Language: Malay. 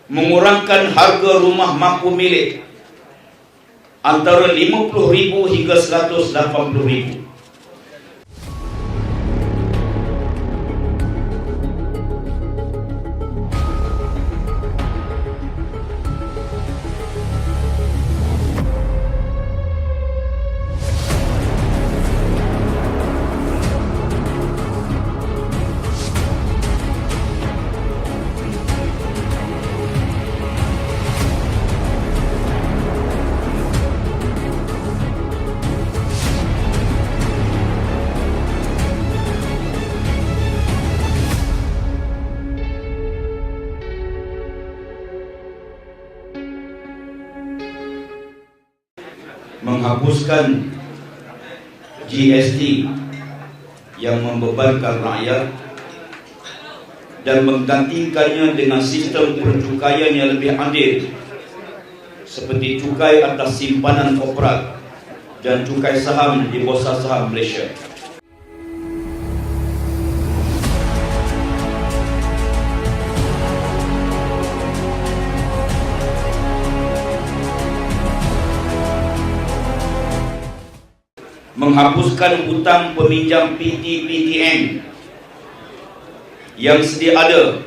mengurangkan harga rumah mampu milik antara RM50,000 hingga RM180,000. Menghapuskan GST yang membebankan rakyat dan menggantikannya dengan sistem percukaian yang lebih adil seperti cukai atas simpanan korporat dan cukai saham di Bursa Saham Malaysia. Menghapuskan hutang peminjam PT-PTN yang sedia ada